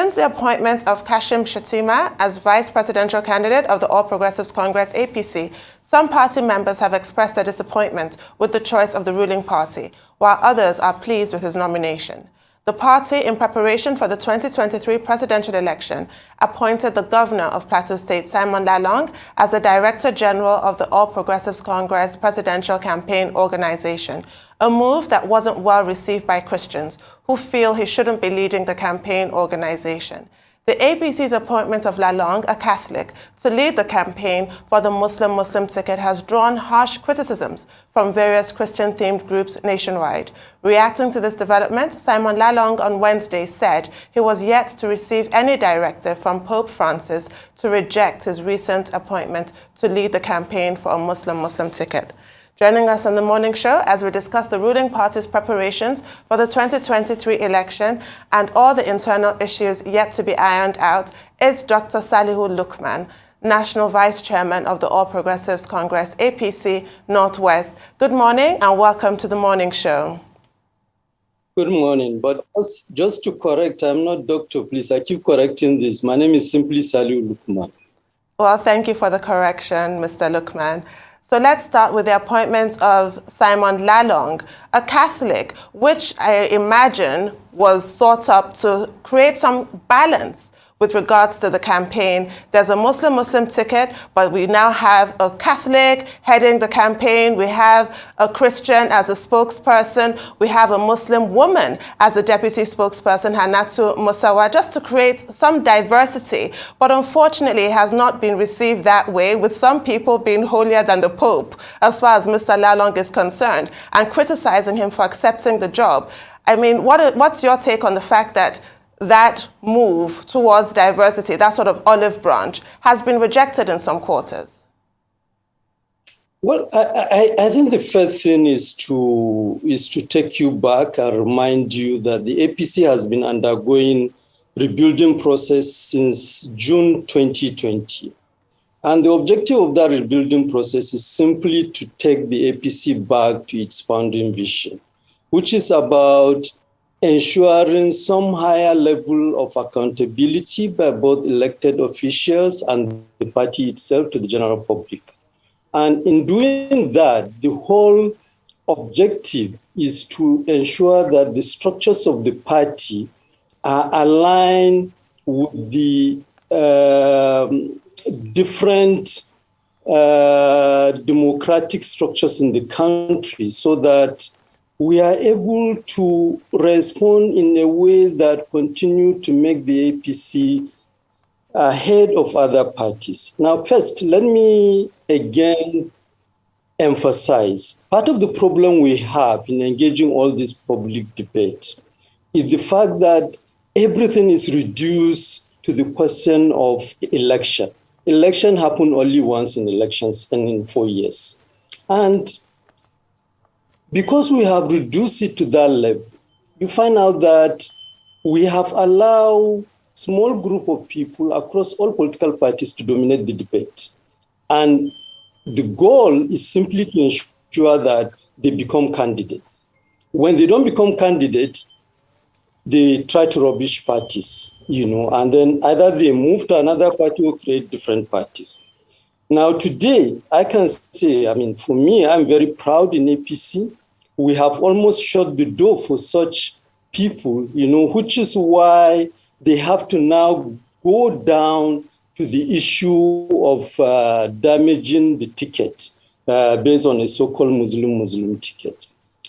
Since the appointment of Kashim Shettima as vice presidential candidate of the All Progressives Congress APC, some party members have expressed their disappointment with the choice of the ruling party, while others are pleased with his nomination. The party, in preparation for the 2023 presidential election, appointed the governor of Plateau State, Simon Lalong, as the Director General of the All Progressives Congress Presidential Campaign Organization, a move that wasn't well received by Christians who feel he shouldn't be leading the campaign organization. The APC's appointment of Lalong, a Catholic, to lead the campaign for the Muslim ticket has drawn harsh criticisms from various Christian-themed groups nationwide. Reacting to this development, Simon Lalong on Wednesday said he was yet to receive any directive from Pope Francis to reject his recent appointment to lead the campaign for a Muslim ticket. Joining us on the morning show as we discuss the ruling party's preparations for the 2023 election and all the internal issues yet to be ironed out is Dr. Salihu Lukman, National Vice Chairman of the All Progressives Congress, APC Northwest. Good morning and welcome to the morning show. Good morning, but just to correct, I'm not doctor, please. I keep correcting this. My name is simply Salihu Lukman. Well, thank you for the correction, Mr. Lukman. So let's start with the appointment of Simon Lalong, a Catholic, which I imagine was thought up to create some balance with regards to the campaign. There's a Muslim ticket, but we now have a Catholic heading the campaign. We have a Christian as a spokesperson. We have a Muslim woman as a deputy spokesperson, Hanatu Musawa, just to create some diversity. But unfortunately, it has not been received that way, with some people being holier than the Pope, as far as Mr. Lalong is concerned, and criticizing him for accepting the job. I mean, what's your take on the fact that that move towards diversity, that sort of olive branch, has been rejected in some quarters? Well, I think the first thing is to take you back and remind you that the APC has been undergoing rebuilding process since June 2020. And the objective of that rebuilding process is simply to take the APC back to its founding vision, which is about ensuring some higher level of accountability by both elected officials and the party itself to the general public. And in doing that, the whole objective is to ensure that the structures of the party are aligned with the different democratic structures in the country, so that we are able to respond in a way that continue to make the APC ahead of other parties. Now, first, let me again emphasize, part of the problem we have in engaging all this public debate is the fact that everything is reduced to the question of election. Election happen only once in elections and in 4 years. And because we have reduced it to that level, you find out that we have allowed small group of people across all political parties to dominate the debate. And the goal is simply to ensure that they become candidates. When they don't become candidates, they try to rubbish parties, and then either they move to another party or create different parties. Now, today, I can say, for me, I'm very proud in APC. We have almost shut the door for such people, which is why they have to now go down to the issue of damaging the ticket based on a so-called Muslim ticket.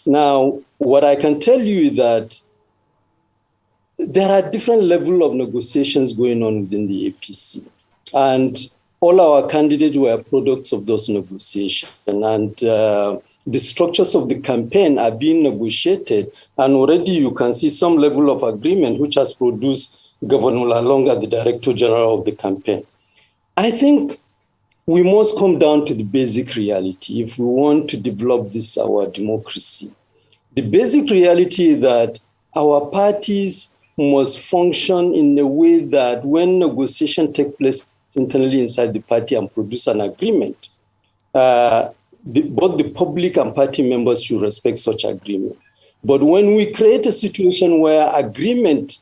Now, what I can tell you is that there are different levels of negotiations going on within the APC. And all our candidates were products of those negotiations. And the structures of the campaign are being negotiated, and already you can see some level of agreement, which has produced Governor Lalong as the Director General of the campaign. I think we must come down to the basic reality if we want to develop this, our democracy. The basic reality is that our parties must function in a way that when negotiation takes place internally inside the party and produce an agreement, both the public and party members should respect such agreement. But when we create a situation where agreement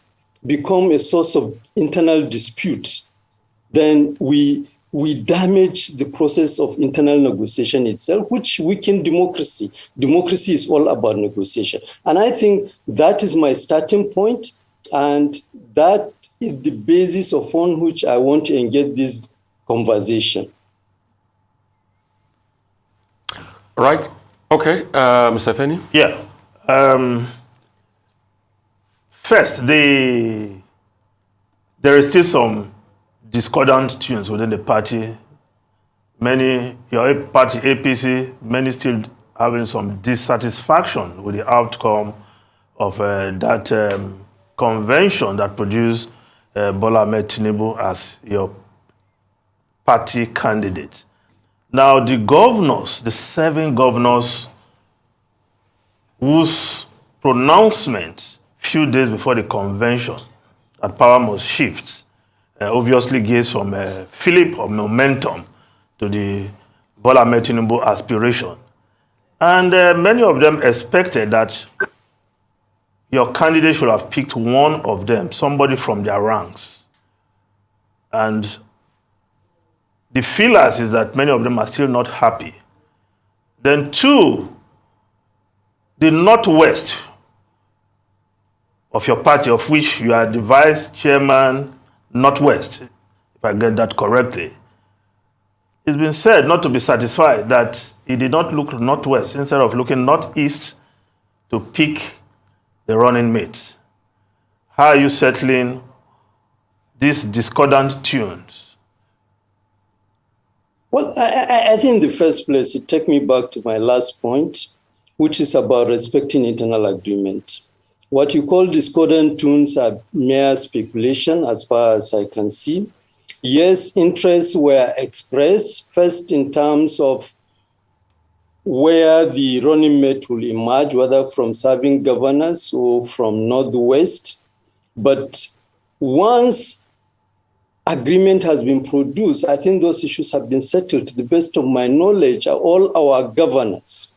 become a source of internal dispute, then we damage the process of internal negotiation itself, which weakens democracy. Democracy is all about negotiation. And I think that is my starting point, and that is the basis on which I want to engage this conversation. Right. Okay. Mr. Feni? Yeah. First, there is still some discordant tunes within the party. Your party, APC, many still having some dissatisfaction with the outcome of that convention that produced Bola Ahmed Tinubu as your party candidate. Now, the governors, the 7 governors whose pronouncement few days before the convention that power must shift, obviously gave some fillip of momentum to the Bola Ahmed Tinubu aspiration. And many of them expected that your candidate should have picked one of them, somebody from their ranks. And the feelers is that many of them are still not happy. Then 2, the Northwest of your party, of which you are the vice chairman, Northwest, if I get that correctly, it's been said not to be satisfied that he did not look Northwest instead of looking Northeast to pick the running mate. How are you settling these discordant tunes? Well, I think in the first place, it takes me back to my last point, which is about respecting internal agreement. What you call discordant tunes are mere speculation as far as I can see. Yes, interests were expressed, first in terms of where the running mate will emerge, whether from serving governors or from Northwest. But once agreement has been produced, I think those issues have been settled. To the best of my knowledge, all our governors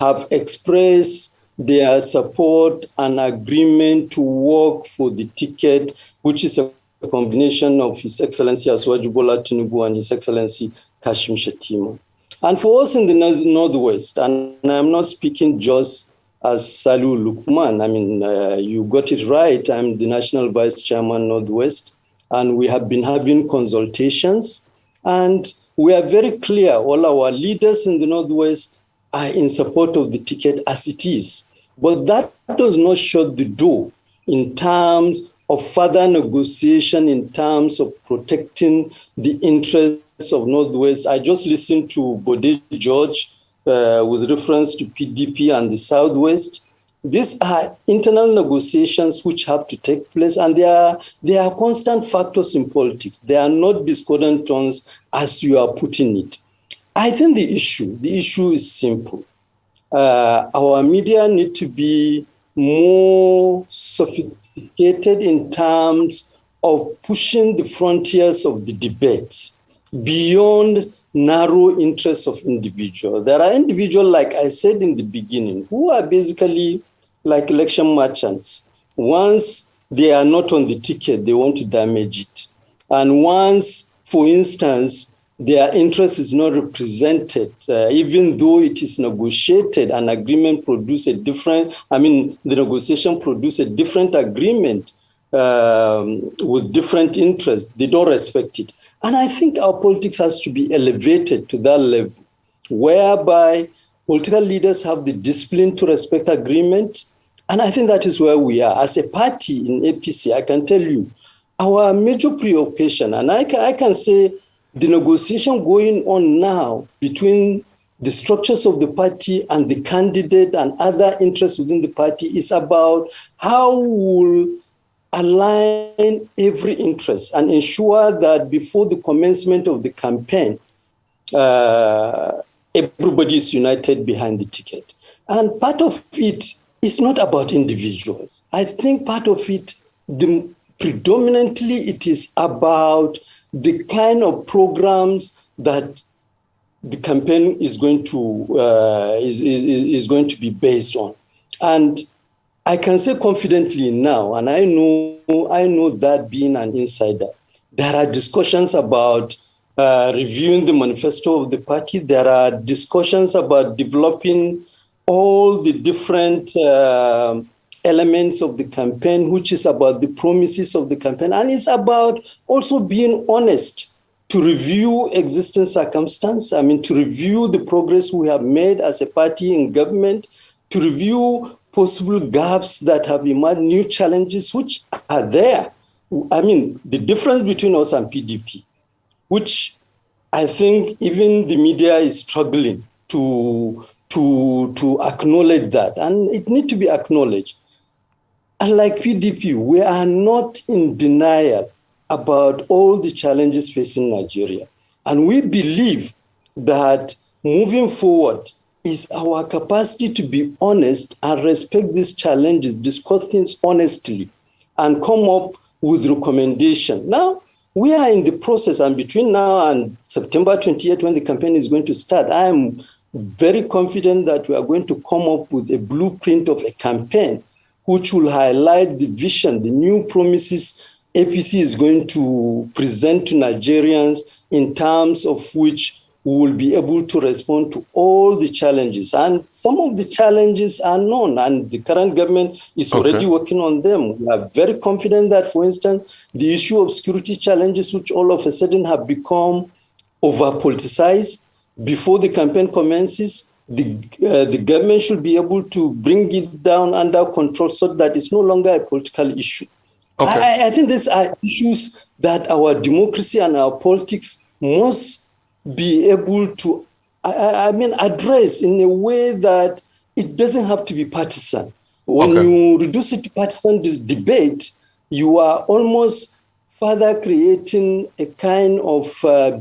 have expressed their support and agreement to work for the ticket, which is a combination of His Excellency Asuwaju Bola Tinubu and His Excellency Kashim Shettima. And for us in the Northwest, and I'm not speaking just as Salihu Lukman, I mean, you got it right, I'm the National Vice Chairman Northwest, and we have been having consultations, and we are very clear, all our leaders in the Northwest are in support of the ticket as it is. But that does not shut the door in terms of further negotiation, in terms of protecting the interests of Northwest. I just listened to Bode George with reference to PDP and the Southwest. These are internal negotiations which have to take place, and they are constant factors in politics. They are not discordant tones as you are putting it. I think the issue is simple. Our media need to be more sophisticated in terms of pushing the frontiers of the debate beyond narrow interests of individuals. There are individuals, like I said in the beginning, who are basically like election merchants. Once they are not on the ticket, they want to damage it. And once, for instance, their interest is not represented, even though it is negotiated, an agreement produce a different, the negotiation produce a different agreement with different interests. They don't respect it. And I think our politics has to be elevated to that level, whereby political leaders have the discipline to respect agreement. And I think that is where we are. As a party in APC, I can tell you, our major preoccupation, and I can say, the negotiation going on now between the structures of the party and the candidate and other interests within the party is about how we'll align every interest and ensure that before the commencement of the campaign, everybody is united behind the ticket. And part of it is not about individuals. I think part of it, predominantly, it is about the kind of programs that the campaign is going to be based on. And I can say confidently now, and I know that being an insider, there are discussions about reviewing the manifesto of the party. There are discussions about developing all the different elements of the campaign, which is about the promises of the campaign. And it's about also being honest to review existing circumstance. I mean, to review the progress we have made as a party in government, to review possible gaps that have emerged, new challenges which are there. I mean, the difference between us and PDP, which I think even the media is struggling to acknowledge that, and it needs to be acknowledged. Unlike PDP, we are not in denial about all the challenges facing Nigeria. And we believe that moving forward is our capacity to be honest and respect these challenges, discuss things honestly, and come up with recommendation. Now, we are in the process, and between now and September 28th, when the campaign is going to start, I am very confident that we are going to come up with a blueprint of a campaign which will highlight the vision, the new promises APC is going to present to Nigerians, in terms of which we will be able to respond to all the challenges. And some of the challenges are known, and the current government is already working on them. We are very confident that, for instance, the issue of security challenges, which all of a sudden have become over-politicized, before the campaign commences, the government should be able to bring it down under control so that it's no longer a political issue. I think these are issues that our democracy and our politics must be able to, address in a way that it doesn't have to be partisan. When you reduce it to partisan debate, you are almost further creating a kind of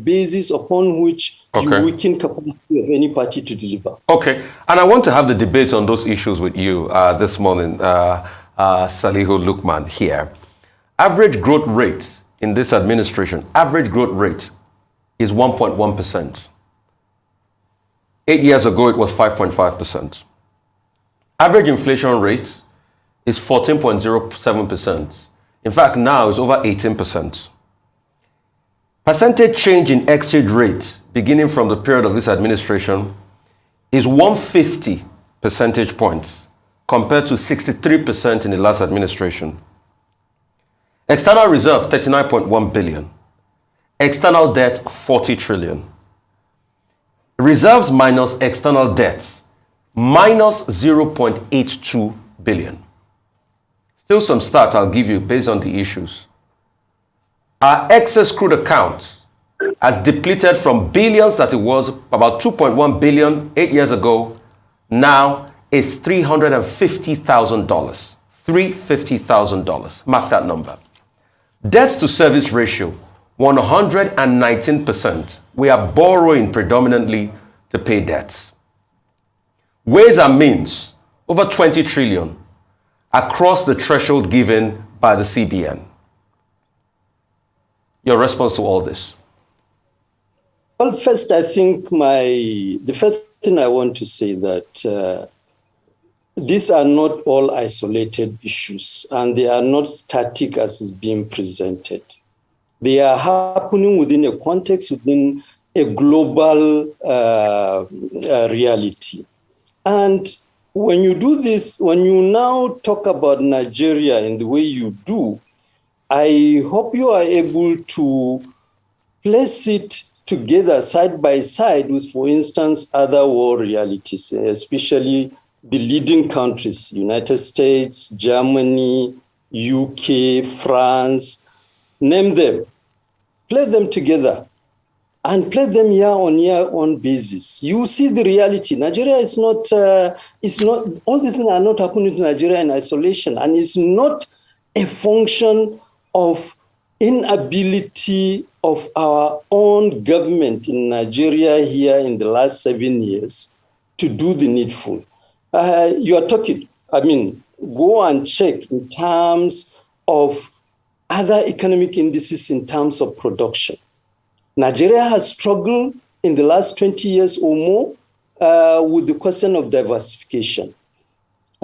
basis upon which you weaken capacity of any party to deliver. Okay, and I want to have the debate on those issues with you this morning, Salihu Lukman here. Average growth rate in this administration, average growth rate is 1.1%. 8 years ago, it was 5.5%. Average inflation rate is 14.07%. In fact, now it's over 18%. Percentage change in exchange rate, beginning from the period of this administration, is 150 percentage points compared to 63% in the last administration. External reserve, 39.1 billion. External debt, 40 trillion. Reserves minus external debts, minus 0.82 billion. Still some stats I'll give you based on the issues. Our excess crude account has depleted from billions that it was about 2.1 billion 8 years ago. Now is $350,000. $350,000. Mark that number. Debts to service ratio, 119%. We are borrowing predominantly to pay debts. Ways and means, over 20 trillion across the threshold given by the CBN. Your response to all this? Well, first, I think the first thing I want to say that these are not all isolated issues, and they are not static as is being presented. They are happening within a context, within a global reality. And when you do this, when you now talk about Nigeria in the way you do, I hope you are able to place it together side by side with, for instance, other world realities, especially the leading countries, United States, Germany, UK, France, name them. Play them together and play them year on basis. You see the reality. Nigeria is not, all these things are not happening to Nigeria in isolation, and it's not a function of inability of our own government in Nigeria here in the last 7 years to do the needful. You are talking, go and check in terms of other economic indices in terms of production. Nigeria has struggled in the last 20 years or more with the question of diversification.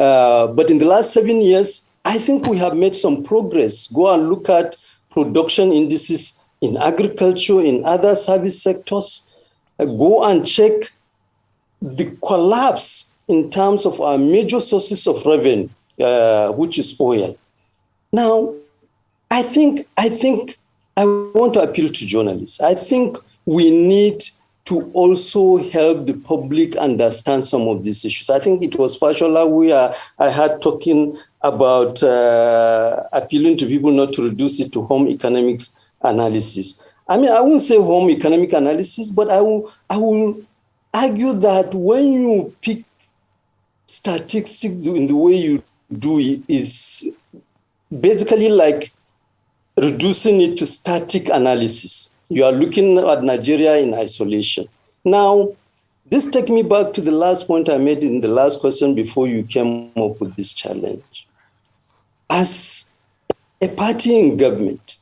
But in the last 7 years, I think we have made some progress. Go and look at production indices in agriculture, in other service sectors. Go and check the collapse in terms of our major sources of revenue, which is oil. Now, I think I want to appeal to journalists. I think we need to also help the public understand some of these issues. I think it was Fashola I had talking about appealing to people not to reduce it to home economics analysis. I mean, I won't say home economic analysis, but I will argue that when you pick statistics in the way you do it, is basically like reducing it to static analysis. You are looking at Nigeria in isolation. Now, this takes me back to the last point I made in the last question before you came up with this challenge. As a party in government,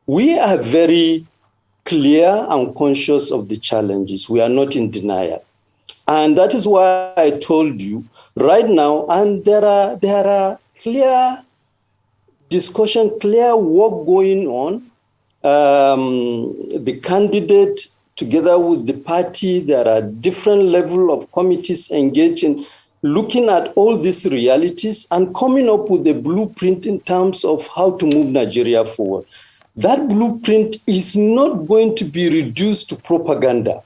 we are very clear and conscious of the challenges. We are not in denial. And that is why I told you right now, and there are clear discussion, clear work going on. The candidate, together with the party, there are different levels of committees engaged in looking at all these realities and coming up with a blueprint in terms of how to move Nigeria forward. That blueprint is not going to be reduced to propaganda.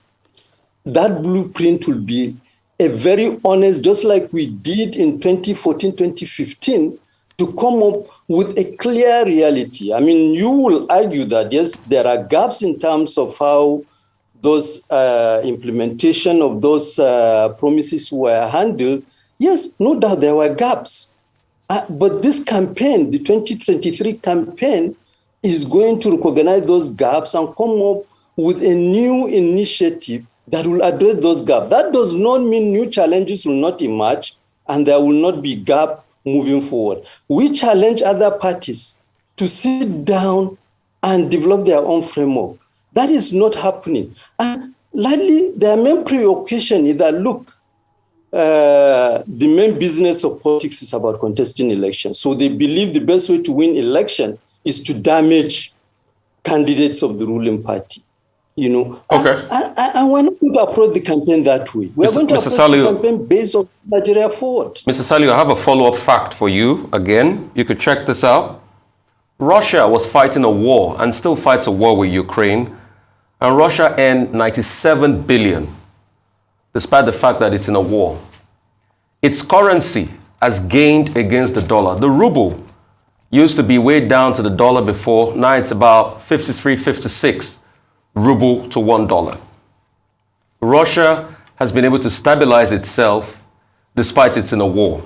That blueprint will be a very honest, just like we did in 2014, 2015, to come up with a clear reality. I mean, you will argue that, yes, there are gaps in terms of how those implementation of those promises were handled. Yes, no doubt there were gaps. But this campaign, the 2023 campaign, is going to recognize those gaps and come up with a new initiative that will address those gaps. That does not mean new challenges will not emerge and there will not be gap moving forward. We challenge other parties to sit down and develop their own framework. That is not happening. And likely, their main preoccupation is that, look, the main business of politics is about contesting elections. So they believe the best way to win election is to damage candidates of the ruling party. You know, okay. And we're not going to approach the campaign that way. We're going to approach the campaign based on Nigeria forward. Mr. Salihu, I have a follow-up fact for you. Again, you could check this out. Russia was fighting a war and still fights a war with Ukraine. And Russia earned 97 billion, despite the fact that it's in a war. Its currency has gained against the dollar. The ruble used to be way down to the dollar before. Now it's about 53, 56 ruble to $1. Russia has been able to stabilize itself despite it's in a war.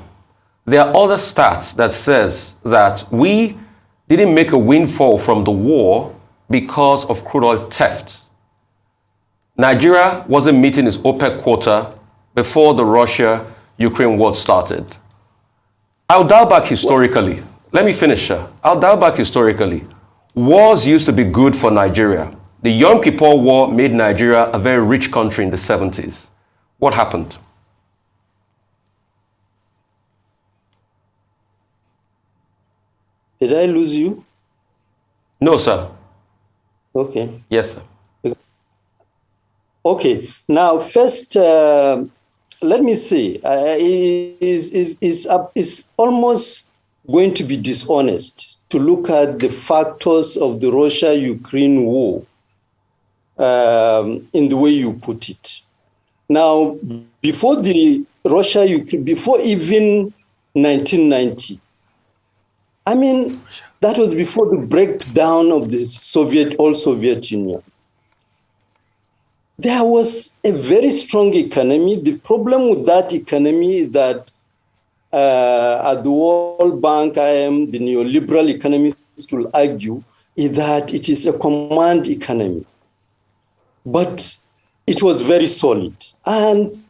There are other stats that says that we didn't make a windfall from the war because of crude oil theft. Nigeria wasn't meeting its OPEC quota before the Russia-Ukraine war started. I'll dial back historically. Let me finish, sir. I'll dial back historically. Wars used to be good for Nigeria. The Yom Kippur War made Nigeria a very rich country in the 70s. What happened? Did I lose you? No, sir. Okay. Yes, sir. Okay. Now, first, let me say, it's almost going to be dishonest to look at the factors of the Russia-Ukraine war in the way you put it. Now, before the Russia-Ukraine, before even 1990, I mean, that was before the breakdown of the old Soviet Union. There was a very strong economy. The problem with that economy is that at the World Bank, the neoliberal economists will argue, is that it is a command economy. But it was very solid. And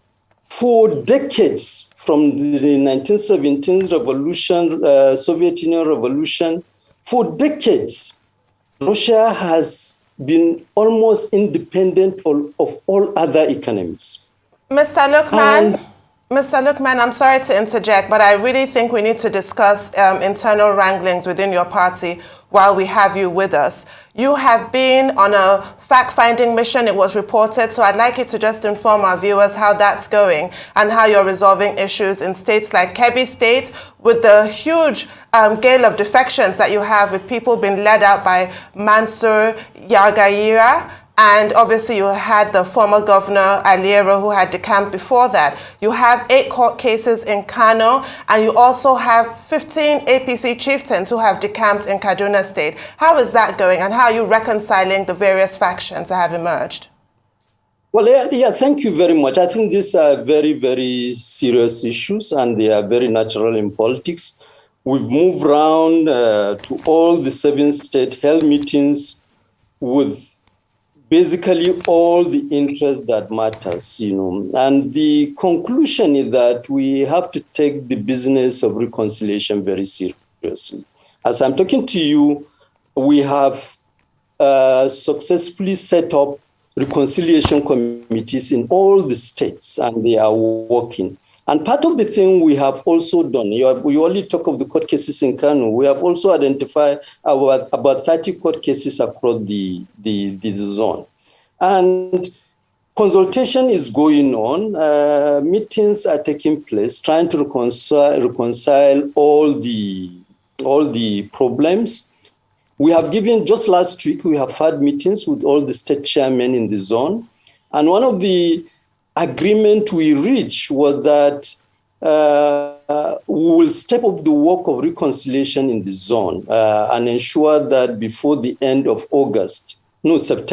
for decades, from the 1917 revolution, Soviet Union revolution, for decades, Russia has been almost independent of all other economies. Mr. Lukman, Mr. Lukman, I'm sorry to interject, but I really think we need to discuss internal wranglings within your party while we have you with us. You have been on a fact-finding mission, it was reported, so I'd like you to just inform our viewers how that's going and how you're resolving issues in states like Kebbi State with the huge gale of defections that you have with people being led out by Mansur Yagayira. And obviously you had the former governor, Aliero, who had decamped before that. You have 8 court cases in Kano, and you also have 15 APC chieftains who have decamped in Kaduna State. How is that going, and how are you reconciling the various factions that have emerged? Well, yeah, thank you very much. I think these are very, very serious issues, and they are very natural in politics. We've moved around to all the 7 state held meetings with basically all the interest that matters, and the conclusion is that we have to take the business of reconciliation very seriously. As I'm talking to you, we have successfully set up reconciliation committees in all the states, and they are working. And part of the thing we have also done, we only talk of the court cases in Kano, we have also identified about 30 court cases across the zone. And consultation is going on, meetings are taking place, trying to reconcile all the problems. We have given, just last week, we have had meetings with all the state chairmen in the zone. And one of the agreement we reached was that we will step up the work of reconciliation in the zone and ensure that before the end of August, August,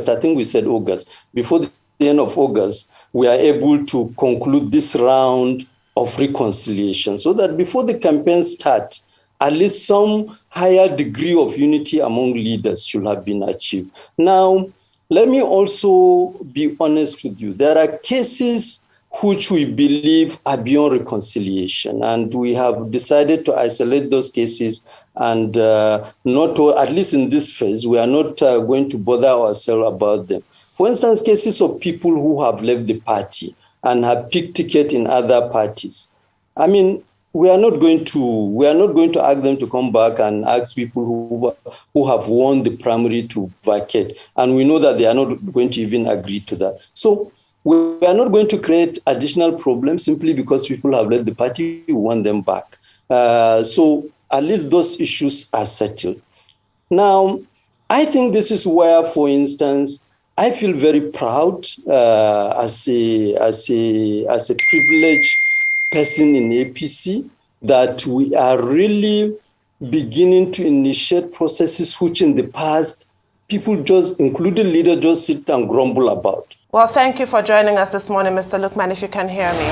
I think we said August, before the end of August, we are able to conclude this round of reconciliation so that before the campaign starts, at least some higher degree of unity among leaders should have been achieved. Now, let me also be honest with you. There are cases which we believe are beyond reconciliation, and we have decided to isolate those cases and not to, at least in this phase, we are not going to bother ourselves about them. For instance, cases of people who have left the party and have picked ticket in other parties. I mean, we are not going to ask them to come back and ask people who have won the primary to vacate. And we know that they are not going to even agree to that. So we are not going to create additional problems simply because people have left the party, we want them back. So at least those issues are settled. Now, I think this is where, for instance, I feel very proud as a privileged person in APC that we are really beginning to initiate processes which in the past people just, including leaders, just sit and grumble about. Well, thank you for joining us this morning, Mr. Lukman, if you can hear me.